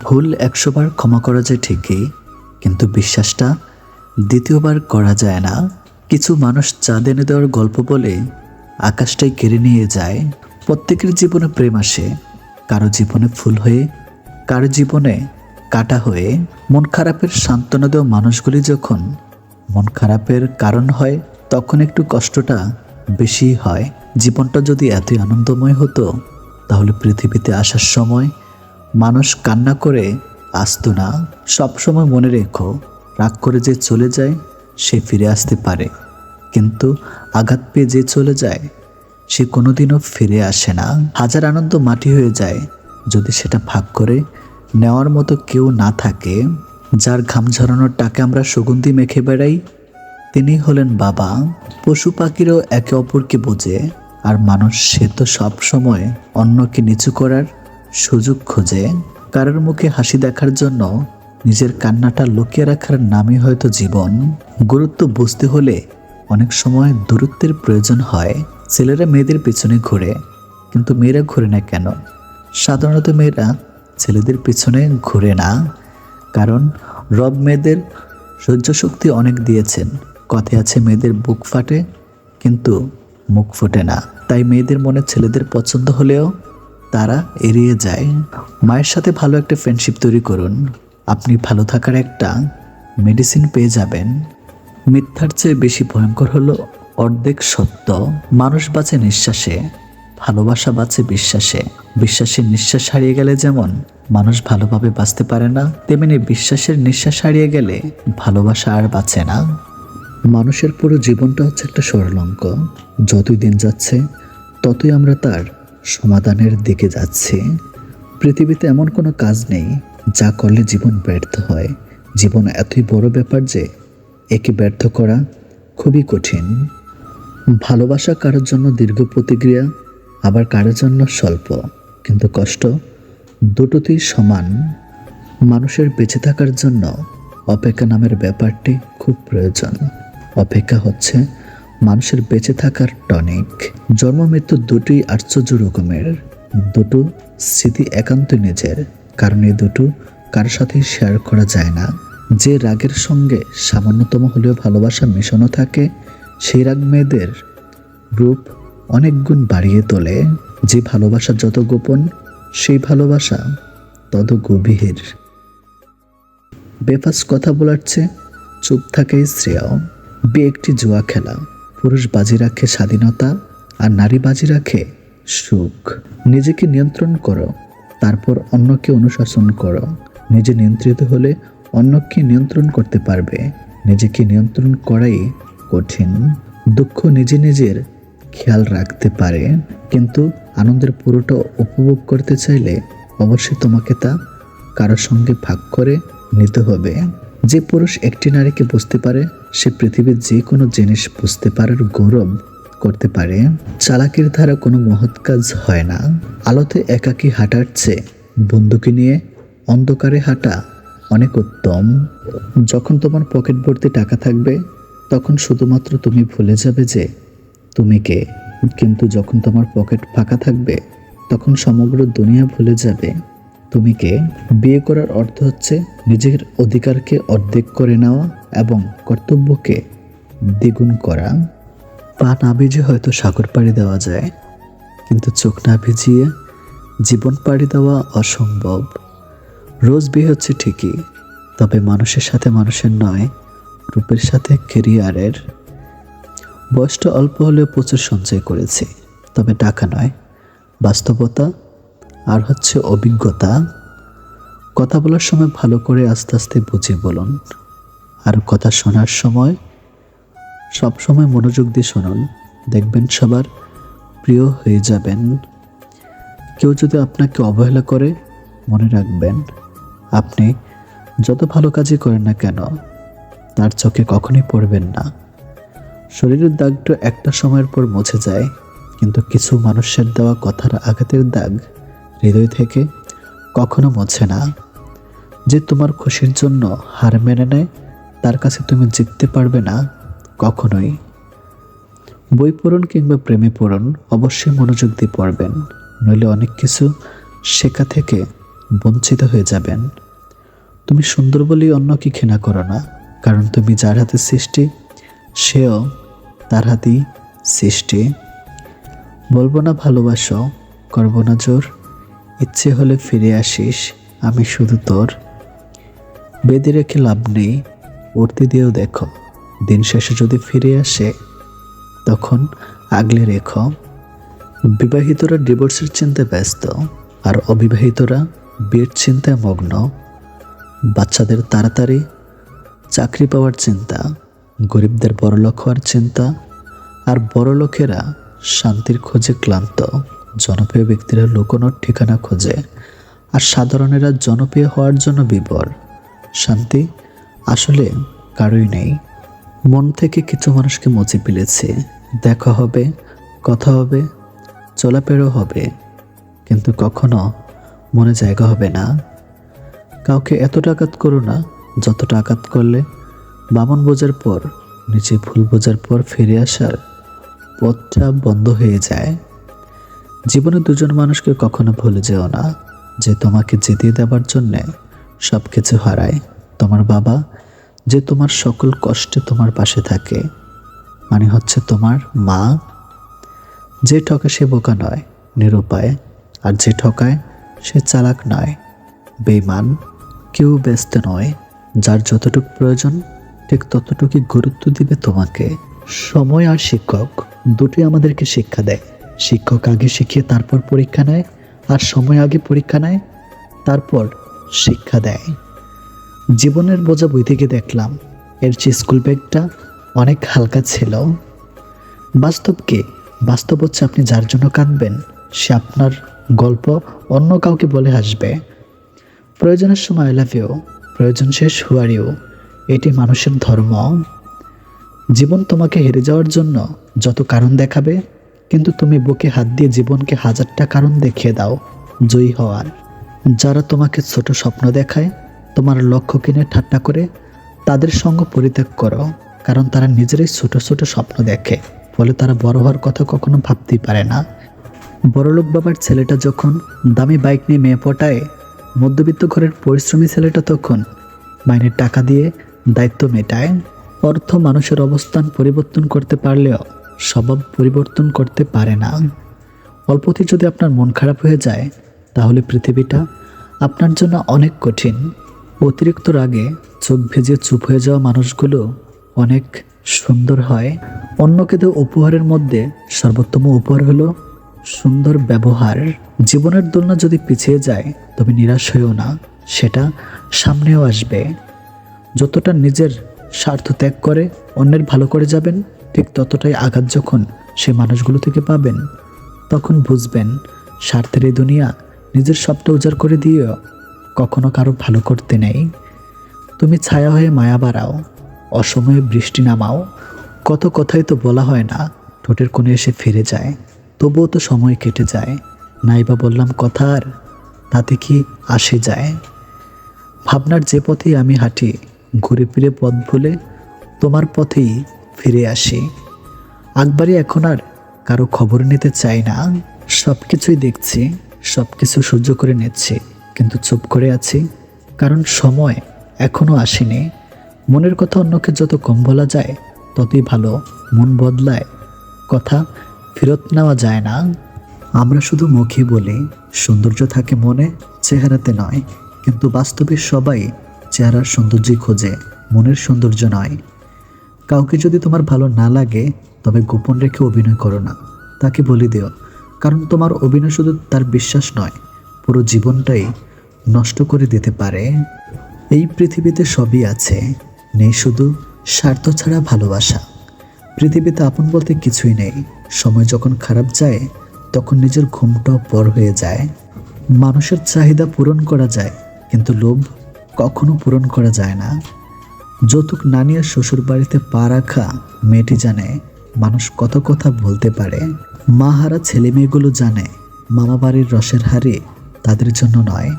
ভুল ১০০ বার ক্ষমা করা যায় ঠিকই, কিন্তু বিশ্বাসটা দ্বিতীয়বার করা যায় না। কিছু মানুষ চাঁদ এনে দেওয়ার গল্প বলে আকাশটাই কেড়ে নিয়ে যায়। প্রত্যেকের জীবনে প্রেম আসে, কারো জীবনে ফুল হয়ে, কারো জীবনে কাটা হয়ে। মন খারাপের সান্ত্বনা দেওয়া মানুষগুলি যখন মন খারাপের কারণ হয়, তখন একটু কষ্টটা বেশি হয়। জীবনটা যদি এতই আনন্দময় হতো, তাহলে পৃথিবীতে আসার সময় মানুষ কান্না করে আসতো না। সবসময় মনে রেখো, রাগ করে যে চলে যায় সে ফিরে আসতে পারে, কিন্তু আঘাত পেয়ে যে চলে যায় সে কোনোদিনও ফিরে আসে না। হাজার আনন্দ মাটি হয়ে যায় যদি সেটা ভাগ করে নেওয়ার মতো কেউ না থাকে। যার ঘাম ঝরানোর টাকা আমরা সুগন্ধি মেখে বেড়াই, তিনি হলেন বাবা। পশু পাখিরও একে অপরকে বোঝে, আর মানুষ সে তো সব সময় অন্যকে নিচু করার সুযোগ খোঁজে। কারোর মুখে হাসি দেখার জন্য নিজের কান্নাটা লুকিয়ে রাখার নামই হয়তো জীবন। গুরুত্ব বুঝতে হলে অনেক সময় দূরত্বের প্রয়োজন হয়। ছেলেরা মেয়েদের পিছনে ঘোরে, কিন্তু মেয়েরা ঘোরে না কেন? সাধারণত মেয়েরা ছেলেদের পিছনে ঘুরে না, কারণ রব মেয়েদের সহ্য শক্তি অনেক দিয়েছেন। কথায় আছে, মেয়েদের বুক ফাটে কিন্তু মুখ ফোটে না। তাই মেয়েদের মনে ছেলেদের পছন্দ হলেও তারা এড়িয়ে যায়। মায়ের সাথে ভালো একটা ফ্রেন্ডশিপ তৈরি করুন, আপনি ভালো থাকার একটা মেডিসিন পেয়ে যাবেন। মিথ্যার চেয়ে বেশি ভয়ঙ্কর হলো অর্ধেক সত্য। মানুষ বাঁচে নিঃশ্বাসে, ভালোবাসা বাঁচে বিশ্বাসে। বিশ্বাসের নিঃশ্বাস হারিয়ে গেলে যেমন মানুষ ভালোভাবে বাঁচতে পারে না, তেমনি বিশ্বাসের নিঃশ্বাস হারিয়ে গেলে ভালোবাসা আর বাঁচে না। মানুষের পুরো জীবনটা হচ্ছে একটা সরলঙ্ক। যতই দিন যাচ্ছে ততই আমরা তার সমাধানের দিকে যাচ্ছি। পৃথিবীতে এমন কোনো কাজ নেই যা করলে জীবন ব্যর্থ হয়। জীবন এতই বড় ব্যাপার যে একে ব্যর্থ করা খুবই কঠিন। ভালোবাসা কারোর জন্য দীর্ঘ প্রতিক্রিয়া, আবার কারোর জন্য স্বল্প, কিন্তু কষ্ট দুটোতেই সমান। মানুষের বেঁচে থাকার জন্য অপেক্ষা নামের ব্যাপারটি খুব প্রয়োজন। অপেক্ষা হচ্ছে মানুষের বেঁচে থাকার টনিক। জন্ম মৃত্যু দুটোই আশ্চর্য রকমের। দুটো স্মৃতি একান্ত নিজের, কারণ এই দুটো কারোর সাথেই শেয়ার করা যায় না। যে রাগের সঙ্গে সামান্যতম হলেও ভালোবাসা মেশানো থাকে, সেই রাগ মেয়েদের রূপ অনেক গুণ বাড়িয়ে তোলে। যে ভালোবাসা যত গোপন, সেই ভালোবাসা তত গভীর। বেফাস কথা বলার চেয়ে চুপ থাকাই শ্রেয়। বিয়ে একটি জুয়া খেলা। পুরুষ বাজি রাখে স্বাধীনতা, আর নারী বাজি রাখে সুখ। নিজেকে নিয়ন্ত্রণ করো, তারপর অন্যকে অনুশাসন করো। নিজে নিয়ন্ত্রিত হলে অন্যকে নিয়ন্ত্রণ করতে পারবে। নিজেকে নিয়ন্ত্রণ করাই কঠিন। দুঃখ নিজে নিজের খেয়াল রাখতে পারে, কিন্তু আনন্দের পুরোটা উপভোগ করতে চাইলে অবশ্যই তোমাকে তা কারোর সঙ্গে ভাগ করে নিতে হবে। যে পুরুষ একটি নারীকে বুঝতে পারে, সে পৃথিবীর যে কোনো জিনিস বুঝতে পারার গৌরব করতে পারে। চালাকির দ্বারা কোনো মহৎ কাজ হয় না। আলোতে একাকী হাঁটার চেয়ে বন্ধুকে নিয়ে অন্ধকারে হাঁটা অনেক উত্তম। যখন তোমার পকেট ভর্তি টাকা থাকবে, তখন শুধুমাত্র তুমি ভুলে যাবে যে তুমি কে। কিন্তু যখন তোমার পকেট ফাঁকা থাকবে, তখন সমগ্র দুনিয়া ভুলে যাবে তুমি কে। বিয়ে করার অর্থ হচ্ছে নিজের অধিকারকে অর্ধেক করে নেওয়া এবং কর্তব্যকে দ্বিগুণ করা। পা না ভিজিয়ে হয়তো সাগর পাড়ি দেওয়া যায়, কিন্তু চোখ না ভিজিয়ে জীবন পাড়ি দেওয়া অসম্ভব। রোজ বিয়ে হচ্ছে ঠিকই, তবে মানুষের সাথে মানুষের নয়, রূপের সাথে ক্যারিয়ারের। বয়সটা অল্প হলেও প্রচুর সঞ্চয় করেছি, তবে টাকা নয়, বাস্তবতা আর হচ্ছে অভিজ্ঞতা। কথা বলার সময় ভালো করে আস্তে আস্তে বুঝিয়ে বলুন, আর কথা শোনার সময় সব সময় মনোযোগ দিয়ে শুনুন। দেখবেন সবার প্রিয় হয়ে যাবেন। কেউ যদি আপনাকে অবহেলা করে, মনে রাখবেন আপনি যত ভালো কাজই করেন না কেন, তার চোখে কখনোই পড়বেন না। শরীরের দাগটা একটা সময়ের পর মুছে যায়, কিন্তু কিছু মানুষের দেওয়া কথার আঘাতের দাগ হৃদয় থেকে কখনো মোছে না। যে তোমার খুশির জন্য হার মেনে নেয়, তার কাছে তুমি জিততে পারবে না কখনোই। বই পড়ুন কিংবা প্রেমে পড়ুন, অবশ্যই মনোযোগ দিয়ে পড়বেন, নইলে অনেক কিছু শেখা থেকে বঞ্চিত হয়ে যাবেন। তুমি সুন্দর বলেই অন্যকে ঘৃণা করো না, কারণ তুমি যার হাতে সৃষ্টি সেও তার হাতেই সৃষ্টি। বলবো না ভালোবাসো, করবো না জোর, ইচ্ছে হলে ফিরে আসিস, আমি শুধু তোর। বেঁধে রেখে লাভ নেই, উঠতে দিয়েও দেখো, দিন শেষে যদি ফিরে আসে তখন আগলে রেখো। বিবাহিতরা ডিভোর্সের চিন্তায় ব্যস্ত, আর অবিবাহিতরা বিয়ের চিন্তায় মগ্ন। বাচ্চাদের তাড়াতাড়ি চাকরি পাওয়ার চিন্তা, গরিবদের বড়লোক হওয়ার চিন্তা, আর বড়লোকেরা শান্তির খোঁজে ক্লান্ত। জনপ্রিয় ব্যক্তিরা লুকোনোর ঠিকানা খোঁজে, আর সাধারণেরা জনপ্রিয় হওয়ার জন্য বিভোর। শান্তি আসলে কারোই নেই। মন থেকে কিছু মানুষকে মুছে ফেলেছে। দেখা হবে, কথা হবে, চলাফেরাও হবে, কিন্তু কখনো মনে জায়গা হবে না। কাউকে এতটা আঘাত করো না যতটা আঘাত করলে বামন বোঝার পর, নিচে ভুল বোঝার পর ফিরে আসার পথটা বন্ধ হয়ে যায়। জীবনে দুজন মানুষকে কখনো ভুলে যেও না, যে তোমাকে জিতিয়ে দেওয়ার জন্যে সব কিছু হারায়। তোমার বাবা, যে তোমার সকল কষ্টে তোমার পাশে থাকে, মানে হচ্ছে তোমার মা। যে ঠকে সে বোকা নয়, নিরুপায়, আর যে ঠকায় সে চালাক নয়, বেঈমান। কেউ ব্যস্ত নয়, যার যতটুকু প্রয়োজন ঠিক ততটুকুই গুরুত্ব দিবে তোমাকে। সময় আর শিক্ষক দুটোই আমাদেরকে শিক্ষা দেয়। শিক্ষক আগে শিখিয়ে তারপর পরীক্ষা নেয়, আর সময় আগে পরীক্ষা নেয় তারপর শিক্ষা দেয়। জীবনের বোঝা বই থেকে দেখলাম এর চেয়ে স্কুল ব্যাগটা অনেক হালকা ছিল। বাস্তব কি? বাস্তব হচ্ছে আপনি যার জন্য কাঁদবেন সে আপনার গল্প অন্য কাউকে বলে হাসবে। প্রয়োজনের সময় আই লাভ ইউ, প্রয়োজন শেষ হু আর ইউ, এটি মানুষের ধর্ম। জীবন তোমাকে হেরে যাওয়ার জন্য যত কারণ দেখাবে, কিন্তু তুমি বুকে হাত দিয়ে জীবনকে হাজারটা কারণ দেখিয়ে দাও জয়ী হওয়ার। যারা তোমাকে ছোট স্বপ্ন দেখায়, তোমার লক্ষ্য কিনে ঠাট্টা করে, তাদের সঙ্গ পরিত্যাগ করো, কারণ তারা নিজেরাই ছোট ছোট স্বপ্ন দেখে, ফলে তারা বড় হওয়ার কথা কখনো ভাবতেই পারে না। বড়লোক বাবার ছেলেটা যখন দামি বাইক নিয়ে মেয়ে পটায়, মধ্যবিত্ত ঘরের পরিশ্রমী ছেলেটা তখন মাইনের টাকা দিয়ে দায়িত্ব মেটায়। অর্থ মানুষের অবস্থান পরিবর্তন করতে পারলেও স্বভাব পরিবর্তন করতে পারে না। অল্পতে যদি আপনার মন খারাপ হয়ে যায়, তাহলে পৃথিবীটা আপনার জন্য অনেক কঠিন। অতিরিক্ত রাগে চোখ ভেজে চুপ হয়ে যাওয়া মানুষগুলো অনেক সুন্দর হয়। অন্যকে দেওয়া উপহারের মধ্যে সর্বোত্তম উপহার হলো সুন্দর ব্যবহার। জীবনের দোলনা যদি পিছিয়ে যায় তবে নিরাশ হয়েও না, সেটা সামনেও আসবে। যতটা নিজের স্বার্থ ত্যাগ করে অন্যের ভালো করে যাবেন, ঠিক ততটাই আঘাত যখন সে মানুষগুলো থেকে পাবেন, তখন বুঝবেন স্বার্থের এই দুনিয়া নিজের সবটা উজাড় করে দিয়েও কখনো কারো ভালো করতে নেই। তুমি ছায়া হয়ে মায়া বাড়াও, অসময়ে বৃষ্টি নামাও। কত কথাই তো বলা হয় না, ঠোঁটের কোণে এসে ফিরে যায়, তবুও তো সময় কেটে যায়। নাইবা বললাম কথা আর, তাতে কি আসে যায়? ভাবনার যে পথেই আমি হাঁটি, ঘুরে ফিরে পথ ভুলে তোমার পথেই ফিরে আসি। একবারই এখন আর কারো খবর নিতে চাই না। সব কিছুই দেখছি, সব কিছু সহ্য করে নিচ্ছি, কিন্তু চুপ করে আছি, কারণ সময় এখনো আসেনি। মনের কথা অন্যকে যত কম বলা যায় ততই ভালো। মন বদলায়, কথা ফেরত নেওয়া যায় না। আমরা শুধু মুখে বলি সৌন্দর্য থাকে মনে, চেহারাতে নয়, কিন্তু বাস্তবে সবাই চেহারার সৌন্দর্যই খোঁজে, মনের সৌন্দর্য নয়। কাউকে যদি তোমার ভালো না লাগে তবে গোপন রেখে অভিনয় করো না, তাকে বলে দিও, কারণ তোমার অভিনয় শুধু তার বিশ্বাস নয়, পুরো জীবনটাই নষ্ট করে দিতে পারে। এই পৃথিবীতে সবই আছে, নেই শুধু স্বার্থ ছাড়া ভালোবাসা। পৃথিবীতে আপন বলতে কিছুই নেই। সময় যখন খারাপ যায় তখন নিজের ঘুমটাও পর হয়ে যায়। মানুষের চাহিদা পূরণ করা যায়, কিন্তু লোভ কখনো পূরণ করা যায় না। যৌতুক না নিয়ে শ্বশুর বাড়িতে পা রাখা মেয়েটি জানে মানুষ কত কথা বলতে পারে। মা হারা ছেলে মেয়েগুলো জানে মামা বাড়ির রসের হাড়ি তাদের জন্য নয়।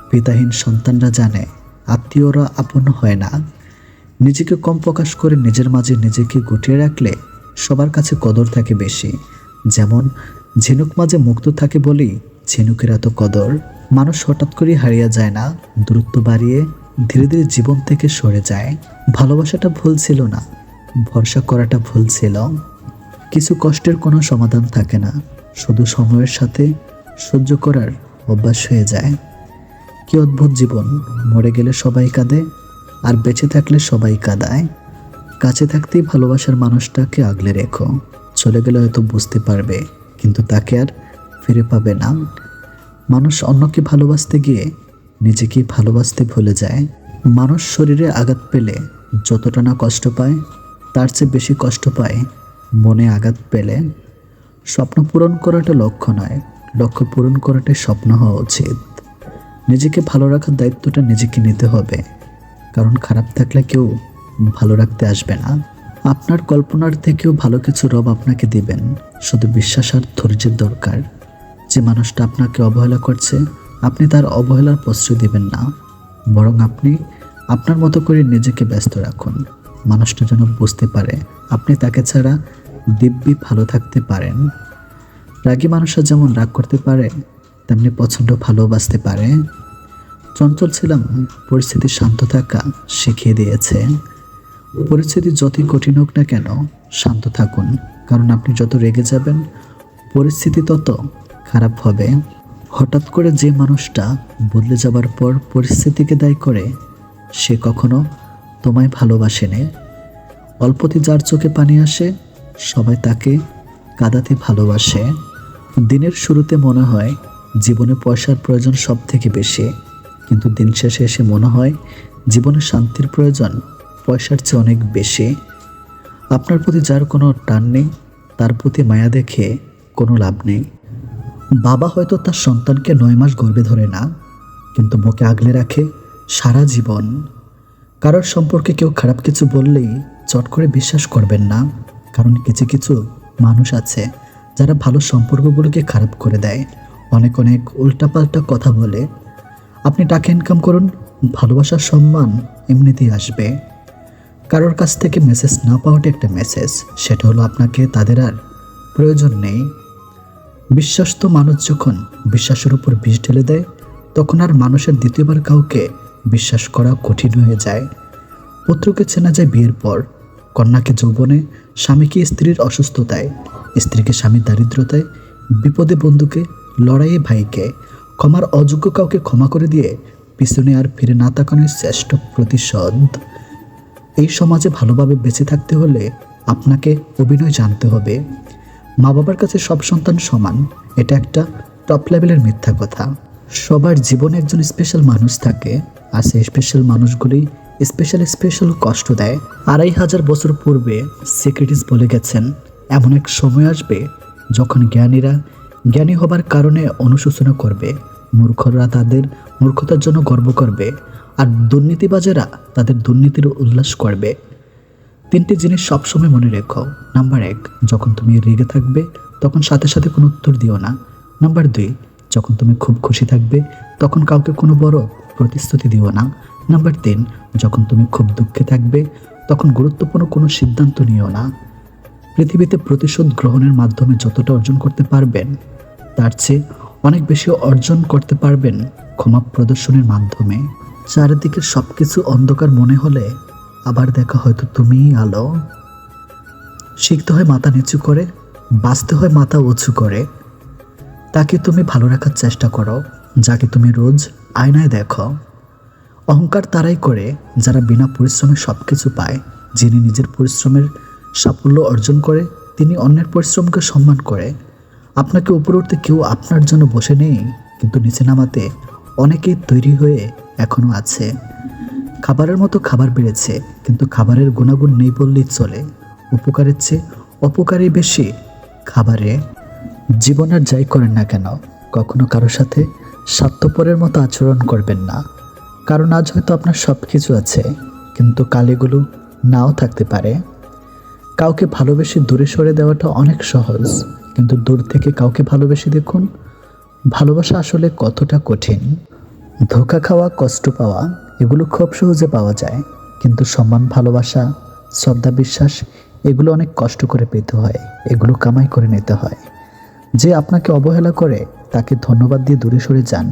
পিতাহীন সন্তানরা জানে আত্মীয়রা আপন হয় না। নিজেকে কম প্রকাশ করে নিজের মাঝে নিজেকে গুটিয়ে রাখলে সবার কাছে কদর থাকে বেশি। যেমন ঝিনুক মাঝে মুক্ত থাকে বলেই ঝিনুকের এত কদর। মানুষ হঠাৎ করে হারিয়ে যায় না, দূরত্ব বাড়িয়ে ধীরে ধীরে জীবন থেকে সরে যায়। ভালোবাসাটা ভুল ছিল না, ভরসা করাটা ভুল ছিল। কিছু কষ্টের কোনো সমাধান থাকে না, শুধু সময়ের সাথে সহ্য করার অভ্যাস হয়ে যায়। কি অদ্ভুত জীবন, মরে গেলে সবাই কাঁদে আর বেঁচে থাকলে সবাই কাঁদায়। কাছে থাকতেই ভালোবাসার মানুষটাকে আগলে রেখো, চলে গেলে হয়তো বুঝতে পারবে, কিন্তু তাকে আর ফিরে পাবে না। মানুষ অন্যকে ভালোবাসতে গিয়ে নিজেকেই ভালোবাসতে ভুলে যায়। মানুষ শরীরে আঘাত পেলে যতটা না কষ্ট পায়, তার চেয়ে বেশি কষ্ট পায় মনে আঘাত পেলে। স্বপ্ন পূরণ করাটা লক্ষ্য নয়, লক্ষ্য পূরণ করাটাই স্বপ্ন হওয়া উচিত। নিজেকে ভালো রাখার দায়িত্বটা নিজেকে নিতে হবে, কারণ খারাপ থাকলে কেউ ভালো রাখতে আসবে না। আপনার কল্পনার থেকেও ভালো কিছু রব আপনাকে দিবেন, শুধু বিশ্বাস আর ধৈর্যের দরকার। যে মানুষটা আপনাকে অবহেলা করছে, আপনি তার অবহেলার প্রশ্রয় দিবেন না, বরং আপনি আপনার মতো করে নিজেকে ব্যস্ত রাখুন। মানুষটা যেন বুঝতে পারে আপনি তাকে ছাড়া দিব্যি ভালো থাকতে পারেন। রাগী মানুষরা যেমন রাগ করতে পারে, তেমনি পছন্দ ভালোবাসতে পারে। চঞ্চল ছিলাম, পরিস্থিতি শান্ত থাকা শিখিয়ে দিয়েছে। পরিস্থিতি যতই কঠিন হোক না কেন, শান্ত থাকুন, কারণ আপনি যত রেগে যাবেন পরিস্থিতি তত খারাপ হবে। হঠাৎ করে যে মানুষটা বদলে যাবার পর পরিস্থিতিকে দায়ী করে, সে কখনো তোমায় ভালোবাসেনি। অল্পতে যার চোখে পানি আসে, সবাই তাকে কাঁদাতে ভালোবাসে। দিনের শুরুতে মনে হয় জীবনে পয়সার প্রয়োজন সব থেকে বেশি, কিন্তু দিন শেষে এসে মনে হয় জীবনে শান্তির প্রয়োজন পয়সার চেয়ে অনেক বেশি। আপনার প্রতি যার কোনো টান নেই, তার প্রতি মায়া দেখে কোনো লাভ নেই। বাবা হয়তো তার সন্তানকে 9 মাস গর্ভে ধরে না, কিন্তু বুকে আগলে রাখে সারা জীবন। কারোর সম্পর্কে কেউ খারাপ কিছু বললেই চট করে বিশ্বাস করবেন না, কারণ কিছু কিছু মানুষ আছে যারা ভালো সম্পর্কগুলোকে খারাপ করে দেয়। অনেক অনেক উল্টাপাল্টা কথা বলে। আপনি টাকা ইনকাম করুন, ভালোবাসার সম্মান এমনিতেই আসবে। কারোর কাছ থেকে মেসেজ না পাওয়াটা একটা মেসেজ, সেটা হলো আপনাকে তাদের আর প্রয়োজন নেই। বিশ্বস্ত মানুষ যখন বিশ্বাসের উপর বিষ ঢেলে দেয়, তখন আর মানুষের দ্বিতীয়বার কাউকে বিশ্বাস করা কঠিন হয়ে যায়। পুত্রকে চেনা যায় বিয়ের পর, কন্যাকে যৌবনে, স্বামীকে স্ত্রীর অসুস্থতায়, স্ত্রীকে স্বামীর দারিদ্রতায়, বিপদে বন্ধুকে, লড়াইয়ে ভাইকে। ক্ষমার অযোগ্য কাউকে ক্ষমা করে দিয়ে পিছনে আর ফিরে না তাকানোর শ্রেষ্ঠ প্রতিশোধ। এই সমাজে ভালোভাবে বেঁচে থাকতে হলে আপনাকে অভিনয় জানতে হবে। মা বাবার কাছে সব সন্তান সমান, এটা একটা টপ লেভেলের মিথ্যা কথা। সবার জীবনে একজন স্পেশাল মানুষ থাকে, আর সেই স্পেশাল মানুষগুলি স্পেশাল কষ্ট দেয়। 2500 বছর পূর্বে সক্রেটিস বলে গেছেন, এমন এক সময় আসবে যখন জ্ঞানীরা জ্ঞানী হবার কারণে অনুশোচনা করবে, মূর্খরা তাদের মূর্খতার জন্য গর্ব করবে, আর দুর্নীতিবাজেরা তাদের দুর্নীতির উল্লাস করবে। 3টি জিনিস সবসময় মনে রেখো। নাম্বার 1, যখন তুমি রেগে থাকবে তখন সাথে সাথে কোনো উত্তর দিও না। নাম্বার 2, যখন তুমি খুব খুশি থাকবে তখন কাউকে কোনো বড় প্রতিশ্রুতি দিও না। নাম্বার 3, যখন তুমি খুব দুঃখে থাকবে তখন গুরুত্বপূর্ণ কোনো সিদ্ধান্ত নিও না। পৃথিবীতে প্রতিশোধ গ্রহণের মাধ্যমে যতটা অর্জন করতে পারবেন, তার চেয়ে অনেক বেশি অর্জন করতে পারবেন ক্ষমা প্রদর্শনের মাধ্যমে। চারিদিকে সব কিছু অন্ধকার মনে হলে আবার দেখা হয়তো তুমিই আলো। শিখতে হয় মাথা নিচু করে, বাঁচতে হয় মাথা উঁচু করে। তাকে তুমি ভালো রাখার চেষ্টা করো, যাকে তুমি রোজ আয়নায় দেখো। অহংকার তারাই করে যারা বিনা পরিশ্রমে সব কিছু পায়। যিনি নিজের পরিশ্রমের সাফল্য অর্জন করে, তিনি অন্যের পরিশ্রমকে সম্মান করে। আপনাকে উপরে উঠতে কেউ আপনার জন্য বসে নেই, কিন্তু নিচে নামাতে অনেকেই তৈরি হয়ে এখনো আছে। খাবারের মতো খাবার বেড়েছে, কিন্তু খাবারের গুণাগুণ নেই বললেই চলে। উপকারের চেয়ে অপকারই বেশি খাবারে। জীবন আর যাই করেন না কেন, কখনো কারোর সাথে স্বার্থপরের মতো আচরণ করবেন না। কারণ আজ হয়তো আপনার সব কিছু আছে, কিন্তু কাল এগুলো নাও থাকতে পারে। কাউকে ভালোবেসে দূরে সরে দেওয়াটা অনেক সহজ, কিন্তু দূর থেকে কাউকে ভালোবেসে দেখুন ভালোবাসা আসলে কতটা কঠিন। ধোঁকা খাওয়া, কষ্ট পাওয়া এগুলো খুব সহজে পাওয়া যায়, কিন্তু সম্মান, ভালোবাসা, শ্রদ্ধা, বিশ্বাস এগুলো অনেক কষ্ট করে পেতে হয়, এগুলো কামাই করে নিতে হয়। যে আপনাকে অবহেলা করে তাকে ধন্যবাদ দিয়ে দূরে সরে যান,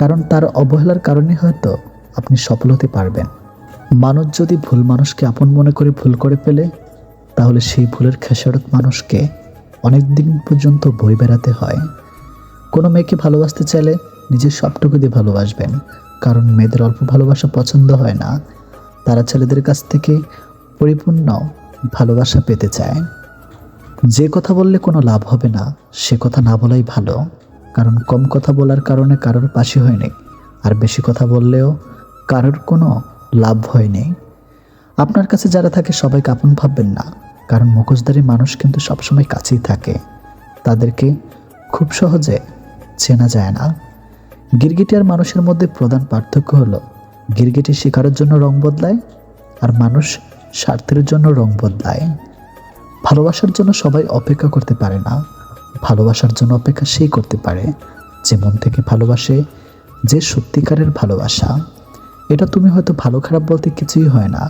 কারণ তার অবহেলার কারণে হয়তো আপনি সফল হতে পারবেন। মানুষ যদি ভুল মানুষকে আপন মনে করে ভুল করে ফেলে, তাহলে সেই ভুলের খেসারত মানুষকে অনেক দিন পর্যন্ত বয়ে বেড়াতে হয়। কোনো মেয়েকে ভালোবাসতে চাইলে নিজের সবটুকু দিয়ে ভালোবাসবেন, কারণ মেয়েদের অল্প ভালোবাসা পছন্দ হয় না। তারা ছেলেদের কাছ থেকে পরিপূর্ণ ভালোবাসা পেতে চায়। যে কথা বললে কোনো লাভ হবে না সে কথা না বলাই ভালো, কারণ কম কথা বলার কারণে কারোর পাশে হয়নি, আর বেশি কথা বললেও কারোর কোনো লাভ হয়নি। আপনার কাছে যারা থাকে সবাইকে আপন ভাববেন না, কারণ মুখোশধারী মানুষ কিন্তু সবসময় কাছেই থাকে, তাদেরকে খুব সহজে চেনা যায় না। গিরগিটি আর মানুষের মধ্যে প্রধান পার্থক্য হলো গিরগিটি শিকারের জন্য রং বদলায়, আর মানুষ স্বার্থের জন্য রং বদলায়। ভালোবাসার জন্য সবাই অপেক্ষা করতে পারে না, ভালোবাসার জন্য অপেক্ষা সেই করতে পারে যে মন থেকে ভালোবাসে, যে সত্যিকারের ভালোবাসা। এটা তুমি হয়তো ভালো খারাপ বলতে কিছুই হয় না।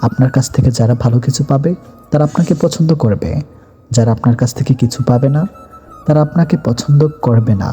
আপনার কাছ থেকে যারা ভালো কিছু পাবে তারা আপনাকে পছন্দ করবে, যারা আপনার কাছ থেকে কিছু পাবে না তারা আপনাকে পছন্দ করবে না।